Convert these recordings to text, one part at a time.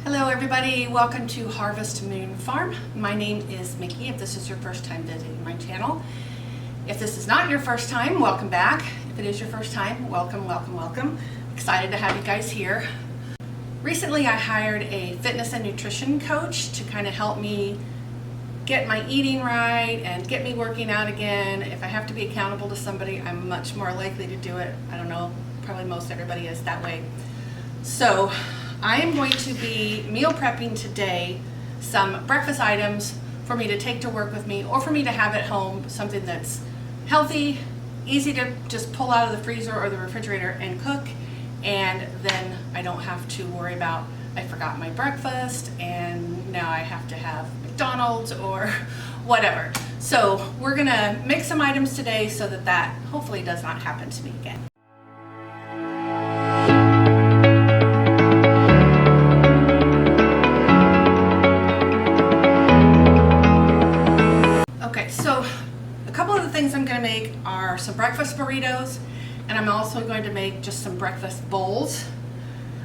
Hello everybody, welcome to Harvest Moon Farm. My name is Mickey if this is your first time visiting my channel. If this is not your first time, welcome back. If it is your first time, welcome, welcome, welcome. Excited to have you guys here. Recently I hired a fitness and nutrition coach to kind of help me get my eating right and get me working out again. If I have to be accountable to somebody, I'm much more likely to do it. I don't know, probably most everybody is that way. So I am going to be meal prepping today some breakfast items for me to take to work with me or for me to have at home, something that's healthy, easy to just pull out of the freezer or the refrigerator and cook, and then I don't have to worry about I forgot my breakfast and now I have to have McDonald's or whatever. So we're gonna mix some items today so that hopefully does not happen to me again. Things I'm going to make are some breakfast burritos, and I'm also going to make just some breakfast bowls.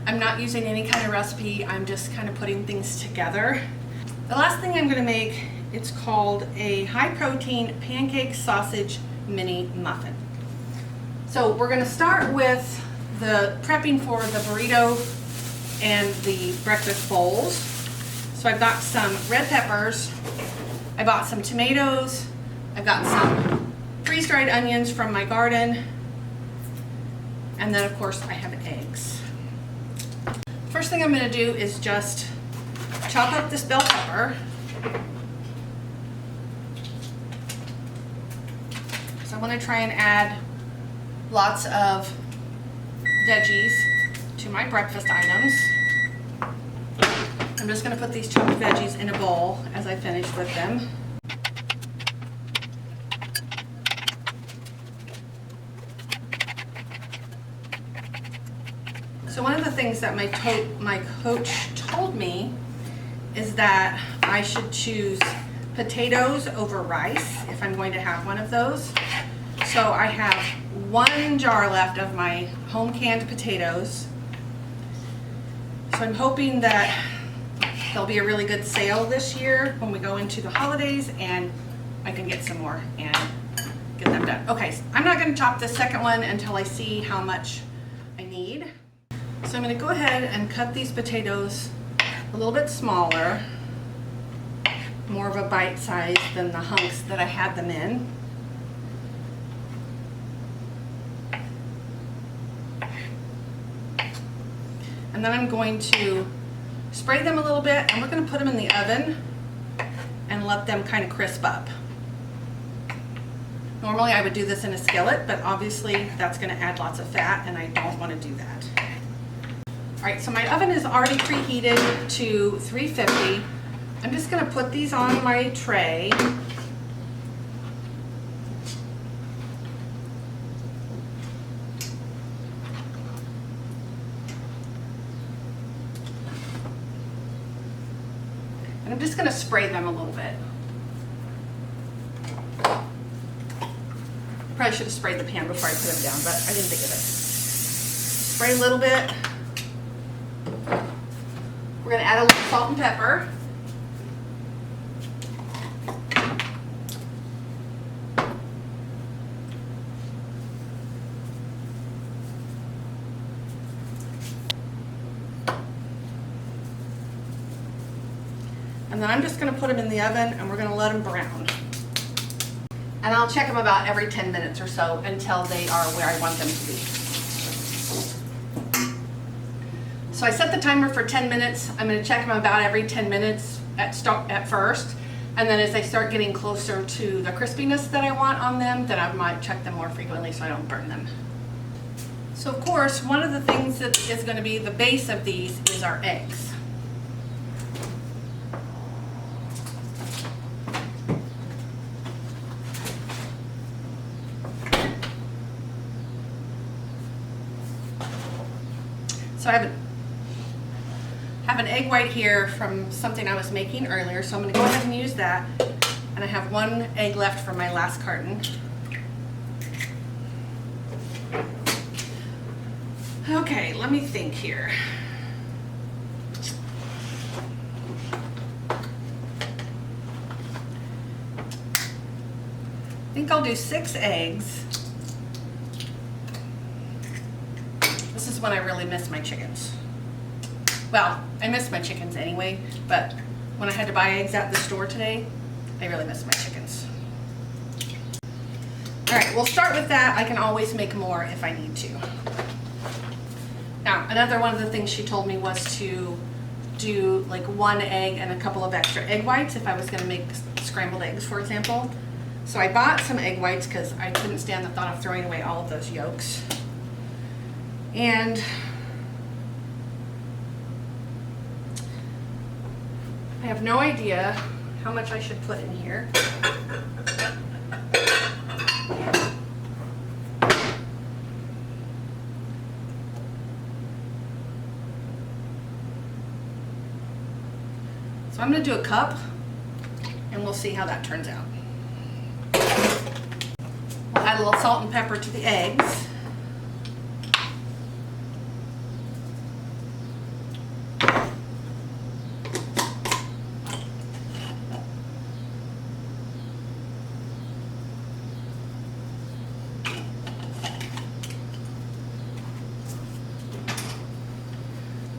I'm not using any kind of recipe, I'm just kind of putting things together. The last thing I'm going to make, it's called a high protein pancake sausage mini muffin. So we're going to start with the prepping for the burrito and the breakfast bowls. So I've got some red peppers, I bought some tomatoes, I've got some freeze-dried onions from my garden, and then of course I have eggs. First thing I'm going to do is just chop up this bell pepper. So I want to try and add lots of veggies to my breakfast items. I'm just going to put these chopped veggies in a bowl as I finish with them. So one of the things that my coach told me is that I should choose potatoes over rice if I'm going to have one of those. So I have one jar left of my home canned potatoes. So I'm hoping that there'll be a really good sale this year when we go into the holidays and I can get some more and get them done. Okay, so I'm not going to chop the second one until I see how much I need. So I'm going to go ahead and cut these potatoes a little bit smaller, more of a bite size than the hunks that I had them in. And then I'm going to spray them a little bit, and we're going to put them in the oven and let them kind of crisp up. Normally I would do this in a skillet, but obviously that's going to add lots of fat and I don't want to do that. Alright, so my oven is already preheated to 350. I'm just going to put these on my tray. And I'm just going to spray them a little bit. Probably should have sprayed the pan before I put them down, but I didn't think of it. Spray a little bit. We're going to add a little salt and pepper. And then I'm just going to put them in the oven and we're going to let them brown. And I'll check them about every 10 minutes or so until they are where I want them to be. So I set the timer for 10 minutes. I'm going to check them about every 10 minutes at first. And then as they start getting closer to the crispiness that I want on them, then I might check them more frequently so I don't burn them. So of course, one of the things that is going to be the base of these is our eggs. So I have an egg white here from something I was making earlier, so I'm going to go ahead and use that. And I have one egg left from my last carton. Okay, let me think here. think I'll do 6 eggs. This is when I really miss my chickens. Well, I miss my chickens anyway, but when I had to buy eggs at the store today, I really miss my chickens. All right, we'll start with that. I can always make more if I need to. Now, another one of the things she told me was to do like 1 egg and a couple of extra egg whites if I was gonna make scrambled eggs, for example. So I bought some egg whites because I couldn't stand the thought of throwing away all of those yolks. And I have no idea how much I should put in here. So I'm going to do a cup and we'll see how that turns out. We'll add a little salt and pepper to the eggs.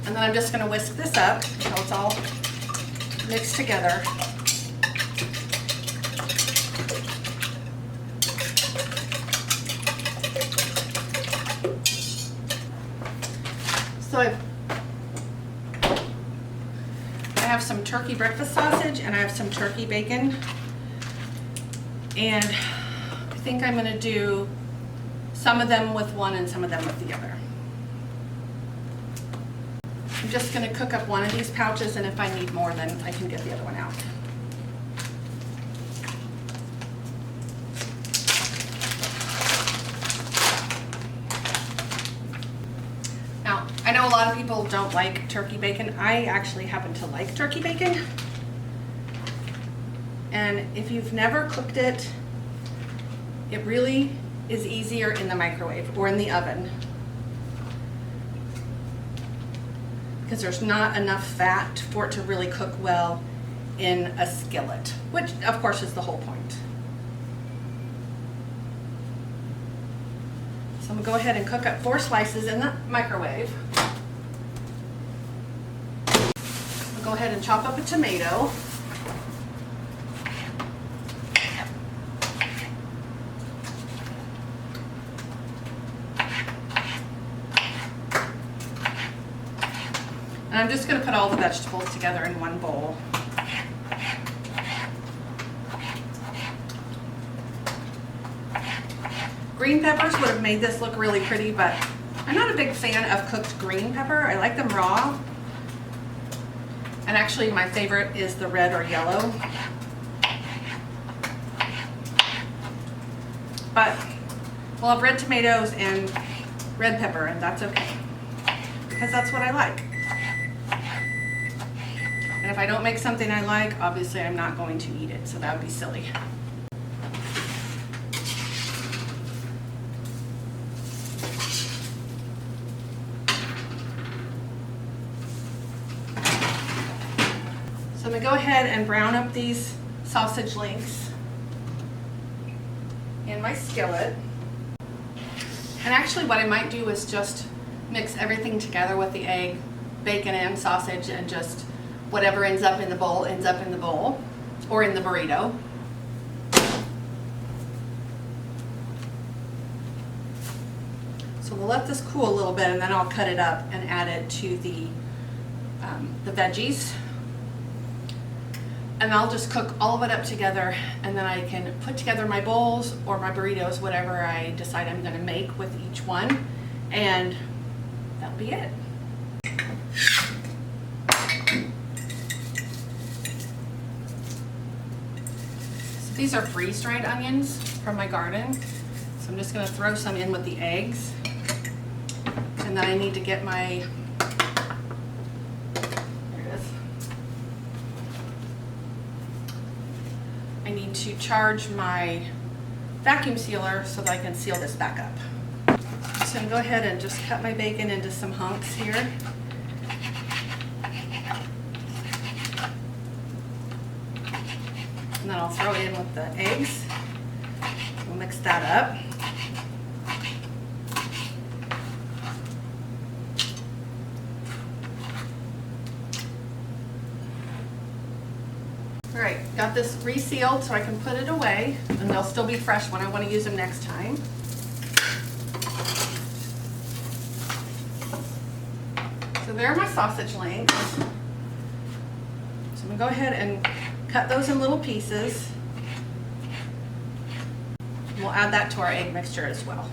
And then I'm just going to whisk this up until it's all mixed together. So I have some turkey breakfast sausage and I have some turkey bacon. And I think I'm going to do some of them with one and some of them with the other. I'm just going to cook up one of these pouches, and if I need more, then I can get the other one out. Now, I know a lot of people don't like turkey bacon. I actually happen to like turkey bacon. And if you've never cooked it, it really is easier in the microwave or in the oven, because there's not enough fat for it to really cook well in a skillet, which of course is the whole point. So I'm gonna go ahead and cook up 4 slices in the microwave. I'll go ahead and chop up a tomato. And I'm just going to put all the vegetables together in one bowl. Green peppers would have made this look really pretty, but I'm not a big fan of cooked green pepper. I like them raw. And actually my favorite is the red or yellow. But we'll have red tomatoes and red pepper, and that's okay, because that's what I like. And if I don't make something I like, obviously I'm not going to eat it, so that would be silly. So I'm going to go ahead and brown up these sausage links in my skillet. And actually what I might do is just mix everything together with the egg, bacon, and sausage, and just whatever ends up in the bowl ends up in the bowl or in the burrito. So we'll let this cool a little bit, and then I'll cut it up and add it to the veggies. And I'll just cook all of it up together, and then I can put together my bowls or my burritos, whatever I decide I'm going to make with each one, and that'll be it. These are freeze-dried onions from my garden. So I'm just going to throw some in with the eggs. And then I need to get my, there it is. I need to charge my vacuum sealer so that I can seal this back up. So I'm going to go ahead and just cut my bacon into some hunks here. And then I'll throw it in with the eggs. mix that up. All right, got this resealed so I can put it away, and they'll still be fresh when I want to use them next time. So there are my sausage links. So I'm gonna go ahead and cut those in little pieces. We'll add that to our egg mixture as well.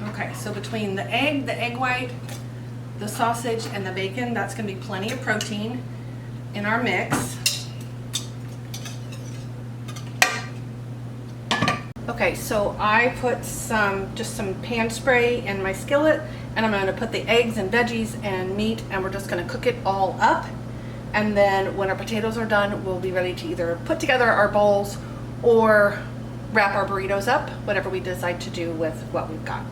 Okay, so between the egg white, the sausage, and the bacon, that's gonna be plenty of protein in our mix. Okay, so I put just some pan spray in my skillet, and I'm gonna put the eggs and veggies and meat, and we're just gonna cook it all up. And then when our potatoes are done, we'll be ready to either put together our bowls or wrap our burritos up, whatever we decide to do with what we've got.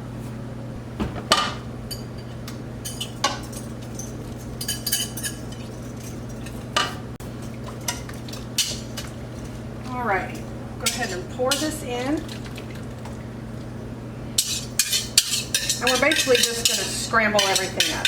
All right, go ahead and pour this in. And we're basically just going to scramble everything up.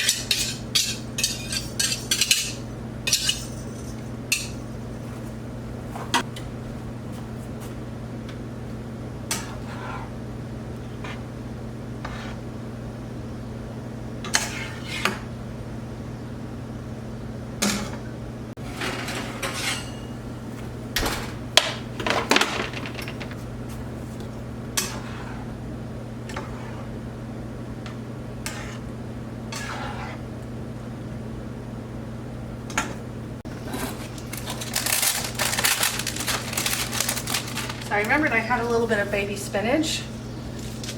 So I remembered I had a little bit of baby spinach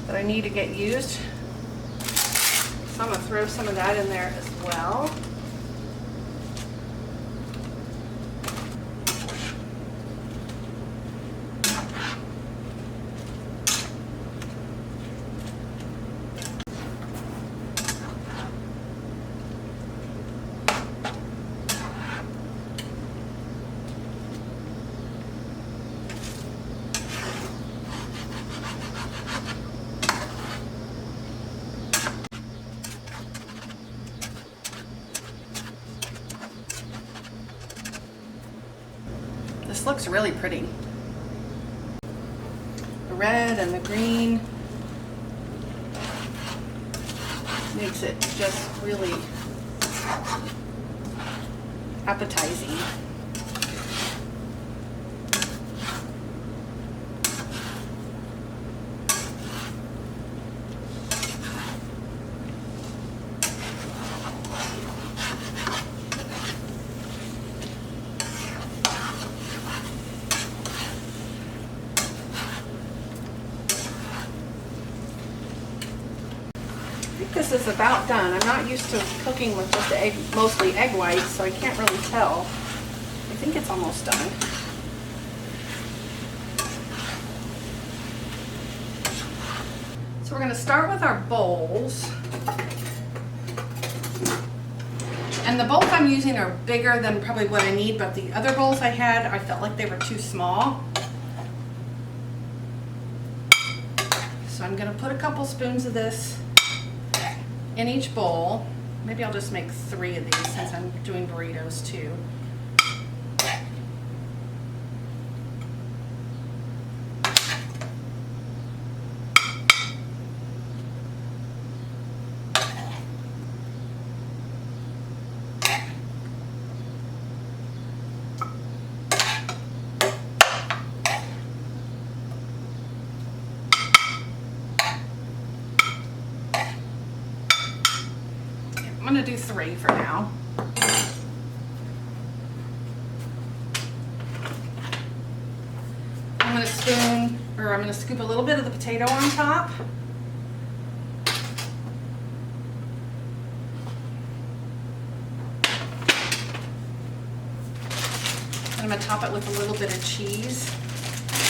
that I need to get used. So I'm going to throw some of that in there as well. This looks really pretty. The red and the green makes it just really appetizing. This is about done. I'm not used to cooking with just mostly egg whites, so I can't really tell. I think it's almost done. So we're going to start with our bowls. And the bowls I'm using are bigger than probably what I need, but the other bowls I had, I felt like they were too small. So I'm going to put a couple spoons of this in each bowl. Maybe I'll just make 3 of these since I'm doing burritos too. I'm going to do 3 for now. I'm going to scoop a little bit of the potato on top. And I'm going to top it with a little bit of cheese.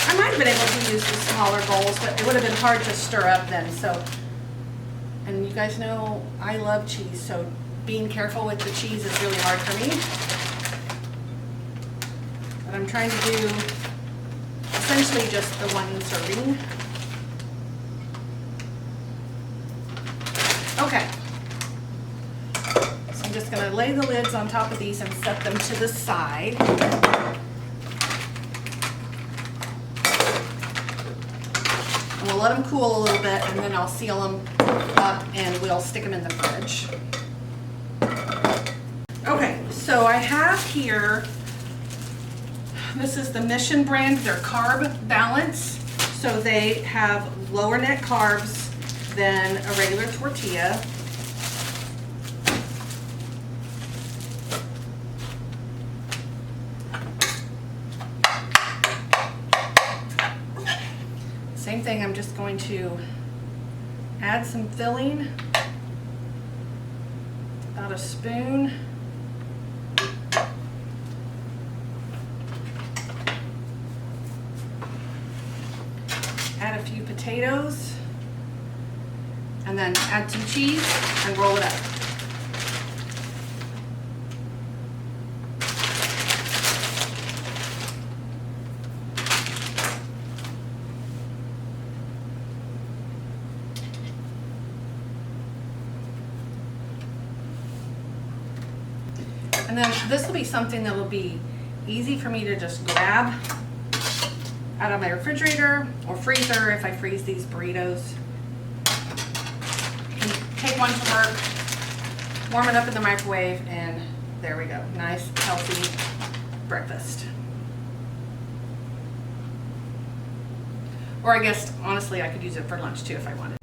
I might have been able to use the smaller bowls, but it would have been hard to stir up then. So, and you guys know I love cheese, so being careful with the cheese is really hard for me. But I'm trying to do essentially just the 1 serving. Okay. So I'm just going to lay the lids on top of these and set them to the side. And we'll let them cool a little bit, and then I'll seal them up and we'll stick them in the fridge. Okay, so I have here, this is the Mission brand, their carb balance. So they have lower net carbs than a regular tortilla. Same thing, I'm just going to add some filling, about a spoon. Add a few potatoes, and then add some cheese and roll it up. And then this will be something that will be easy for me to just grab out of my refrigerator or freezer if I freeze these burritos. And take one to work, warm it up in the microwave, and there we go. Nice, healthy breakfast. Or I guess, honestly, I could use it for lunch too if I wanted.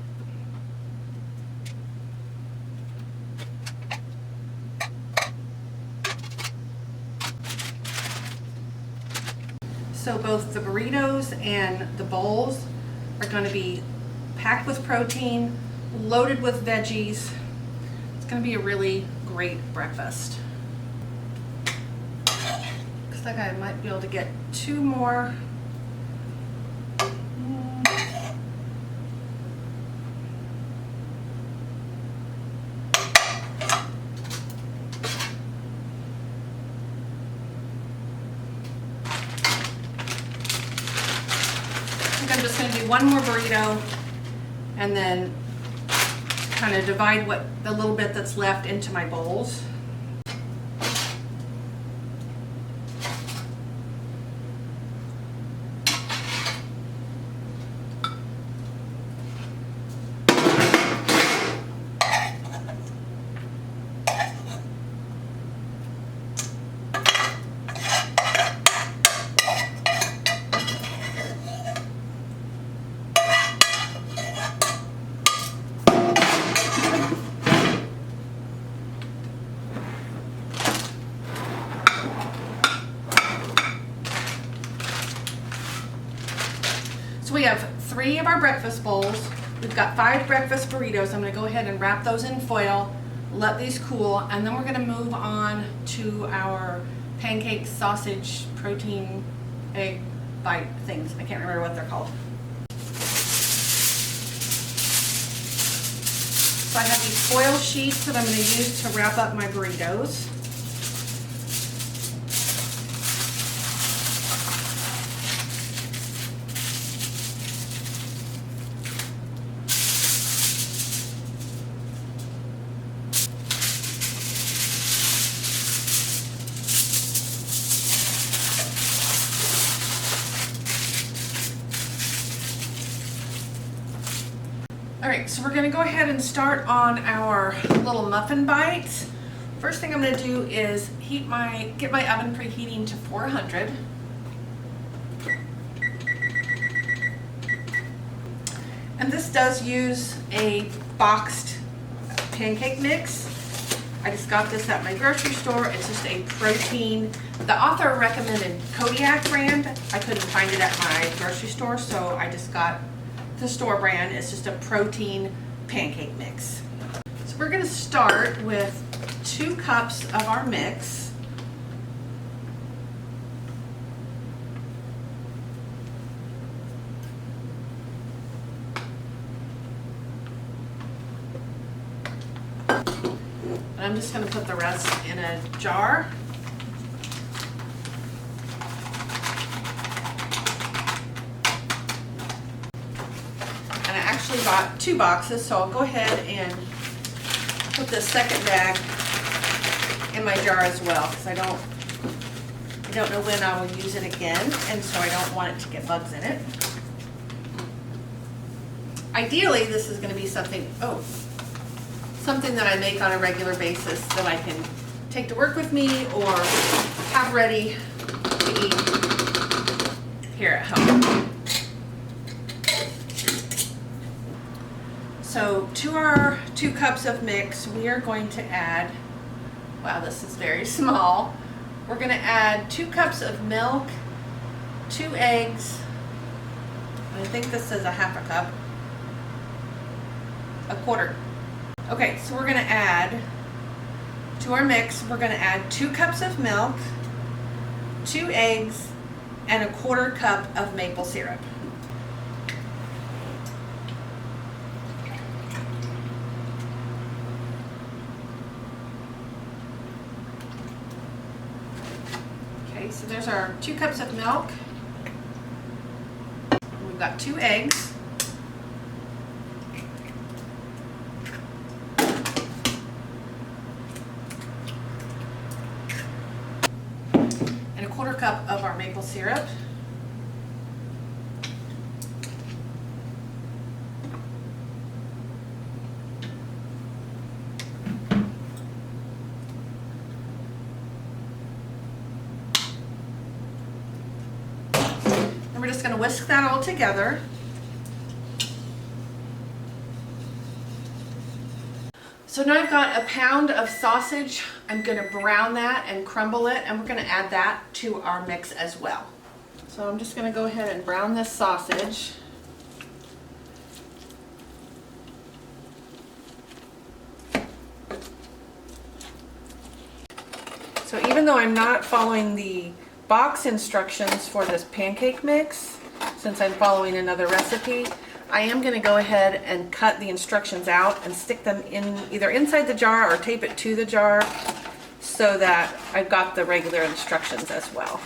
So both the burritos and the bowls are going to be packed with protein, loaded with veggies. It's going to be a really great breakfast. Looks like I might be able to get 2 more. I'm just going to do 1 more burrito and then kind of divide the little bit that's left into my bowls. So we have 3 of our breakfast bowls. We've got 5 breakfast burritos. I'm going to go ahead and wrap those in foil, let these cool, and then we're going to move on to our pancake, sausage, protein, egg bite things. I can't remember what they're called. So I have these foil sheets that I'm going to use to wrap up my burritos. Alright, so we're going to go ahead and start on our little muffin bites. First thing I'm going to do is get my oven preheating to 400. And this does use a boxed pancake mix. I just got this at my grocery store. It's just a protein. The author recommended Kodiak brand. I couldn't find it at my grocery store, so I just got the store brand. Is just a protein pancake mix. So we're going to start with 2 cups of our mix. And I'm just going to put the rest in a jar. Bought 2 boxes, so I'll go ahead and put this second bag in my jar as well, because I don't know when I will use it again, and so I don't want it to get bugs in it. Ideally, this is going to be something that I make on a regular basis that I can take to work with me or have ready to eat here at home. So to our 2 cups of mix, we are going to add, wow, this is very small. We're going to add 2 cups of milk, 2 eggs, I think this is a half a cup, a quarter. Okay, so we're going to add, to our mix, we're going to add 2 cups of milk, 2 eggs, and a quarter cup of maple syrup. Okay, so there's our 2 cups of milk. We've got 2 eggs. And a quarter cup of our maple syrup. We're just going to whisk that all together. So now I've got a pound of sausage. I'm going to brown that and crumble it, and we're going to add that to our mix as well. So I'm just going to go ahead and brown this sausage. So even though I'm not following the box instructions for this pancake mix, since I'm following another recipe, I am going to go ahead and cut the instructions out and stick them in either inside the jar or tape it to the jar so that I've got the regular instructions as well.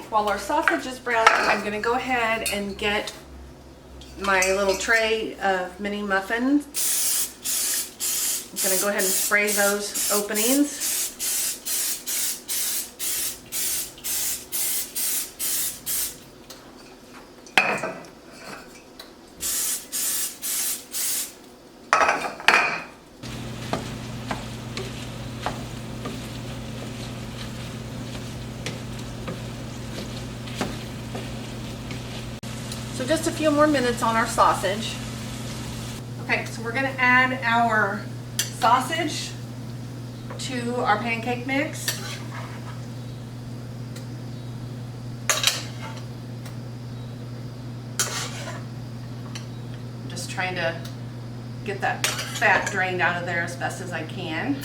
While our sausage is browning, I'm going to go ahead and get my little tray of mini muffins. I'm going to go ahead and spray those openings. So just a few more minutes on our sausage. Okay, so we're going to add our sausage to our pancake mix. I'm just trying to get that fat drained out of there as best as I can.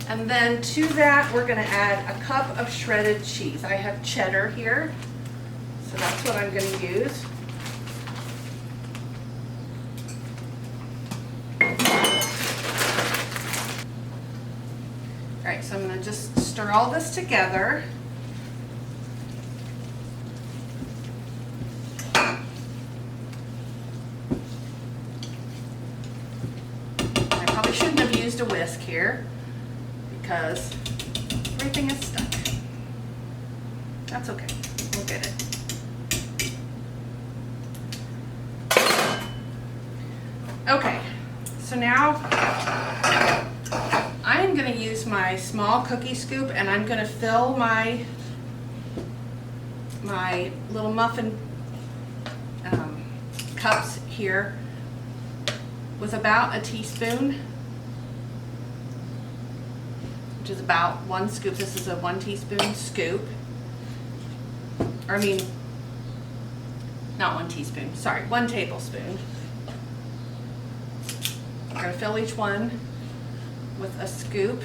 And then to that, we're going to add a cup of shredded cheese. I have cheddar here. So that's what I'm going to use. Alright, so I'm going to just stir all this together. I probably shouldn't have used a whisk here because everything is stuck. That's okay, we'll get it. Okay, so now I'm going to use my small cookie scoop and I'm going to fill my little muffin cups here with about a teaspoon, which is about 1 scoop. This is a 1 teaspoon scoop. Or I mean, not 1 teaspoon, sorry, 1 tablespoon. I'm going to fill each one with a scoop.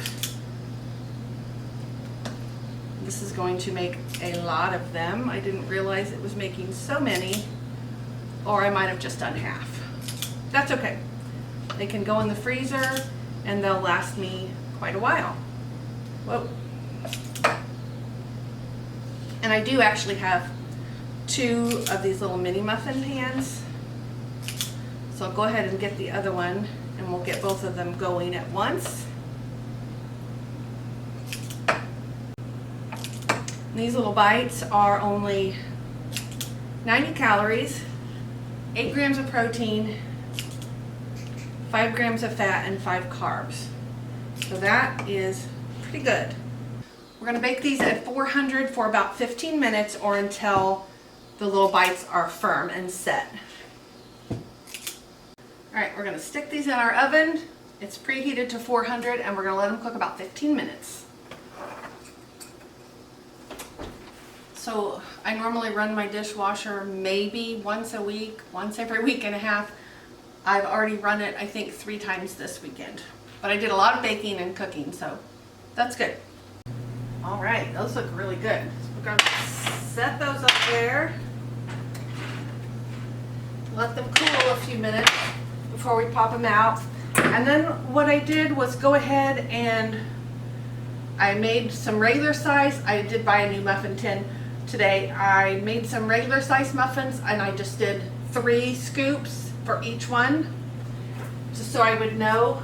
This is going to make a lot of them. I didn't realize it was making so many, or I might have just done half. That's okay. They can go in the freezer and they'll last me quite a while. Whoa. And I do actually have 2 of these little mini muffin pans. So I'll go ahead and get the other one and we'll get both of them going at once. These little bites are only 90 calories, 8 grams of protein, 5 grams of fat, and 5 carbs. So that is pretty good. We're gonna bake these at 400 for about 15 minutes or until the little bites are firm and set. All right, we're gonna stick these in our oven. It's preheated to 400 and we're gonna let them cook about 15 minutes. So I normally run my dishwasher maybe once a week, once every week and a half. I've already run it, I think, 3 times this weekend. But I did a lot of baking and cooking, so that's good. All right, those look really good. So we're gonna set those up there. Let them cool a few minutes before we pop them out. And then what I did was go ahead and I made some regular size. I did buy a new muffin tin today. I made some regular size muffins and I just did 3 scoops for each one, just so I would know.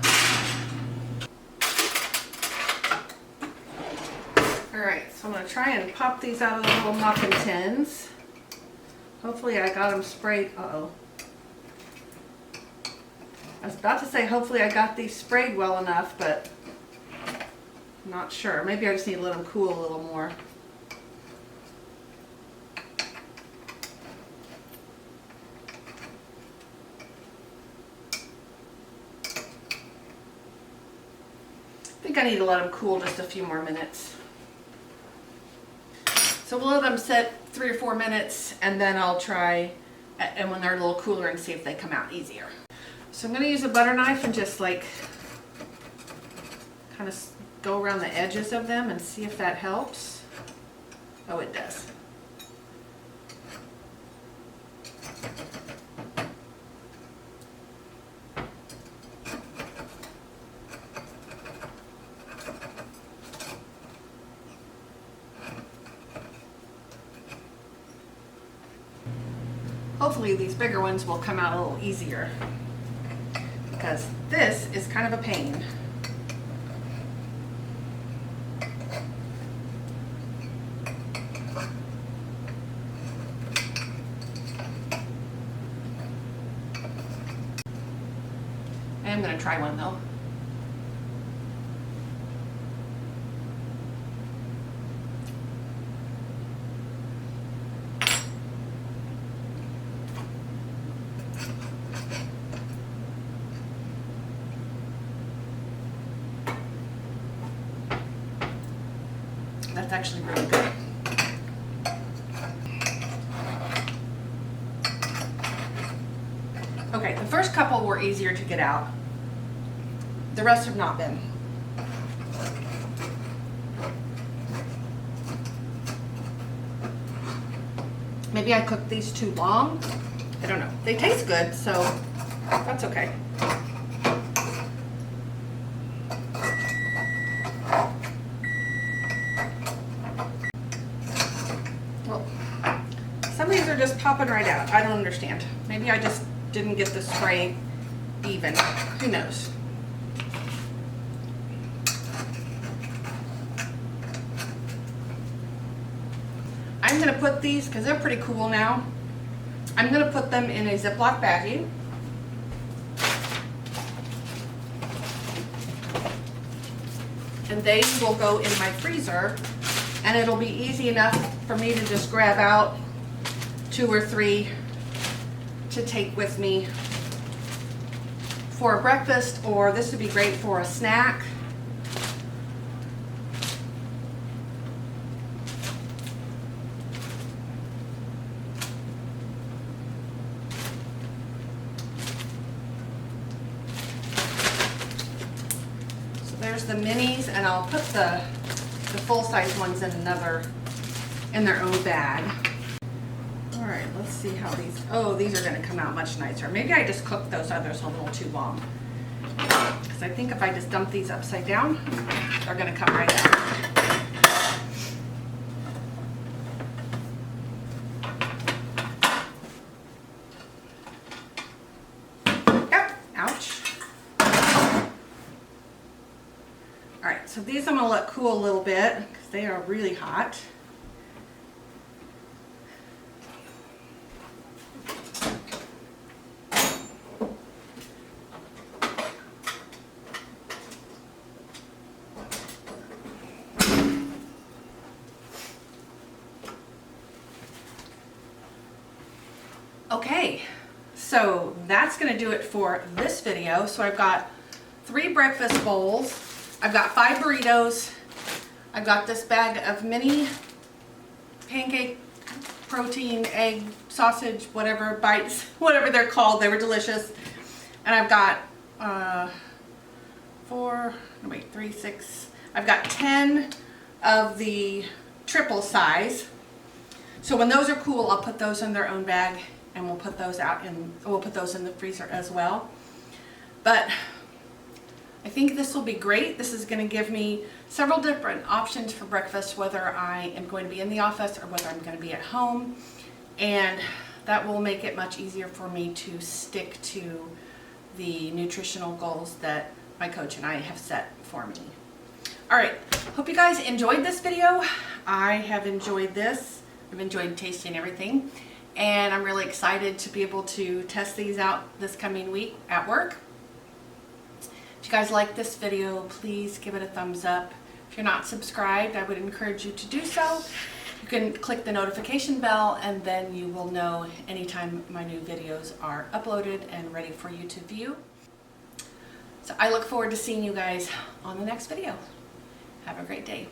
Alright, so I'm going to try and pop these out of the little muffin tins. Hopefully I got them sprayed. Uh-oh. I was about to say hopefully I got these sprayed well enough, but I'm not sure. Maybe I just need to let them cool a little more. I think I need to let them cool just a few more minutes. So we'll let them sit 3 or 4 minutes and then I'll try, and when they're a little cooler, and see if they come out easier. So I'm going to use a butter knife and just like kind of go around the edges of them and see if that helps. Oh, it does. Hopefully these bigger ones will come out a little easier, because this is kind of a pain. I am going to try one though. That's actually really good. Okay, the first couple were easier to get out. The rest have not been. Maybe I cooked these too long. I don't know. They taste good, so that's okay. Well, some of these are just popping right out. I don't understand. Maybe I just didn't get the spray even. Who knows? I'm going to put these, because they're pretty cool now, I'm going to put them in a Ziploc baggie. And they will go in my freezer, and it'll be easy enough for me to just grab out 2 or 3 to take with me for a breakfast, or this would be great for a snack. So there's the minis, and I'll put the full-size ones in their own bag. All right, let's see how these are going to come out much nicer. Maybe I just cooked those others a little too long. because I think if I just dump these upside down, they're going to come right out. Yep, ouch. All right, so these I'm going to let cool a little bit because they are really hot. Okay, so that's going to do it for this video. So I've got 3 breakfast bowls. I've got 5 burritos. I've got this bag of mini pancake, protein, egg, sausage, whatever, bites, whatever they're called. They were delicious. And I've got 6. I've got 10 of the triple size. So when those are cool, I'll put those in their own bag, and we'll put those in the freezer as well. But I think this will be great. This is going to give me several different options for breakfast, whether I am going to be in the office or whether I'm going to be at home. And that will make it much easier for me to stick to the nutritional goals that my coach and I have set for me. All right, hope you guys enjoyed this video. I have enjoyed this. I've enjoyed tasting everything. And I'm really excited to be able to test these out this coming week at work. If you guys like this video, please give it a thumbs up. If you're not subscribed, I would encourage you to do so. You can click the notification bell, and then you will know anytime my new videos are uploaded and ready for you to view. So I look forward to seeing you guys on the next video. Have a great day.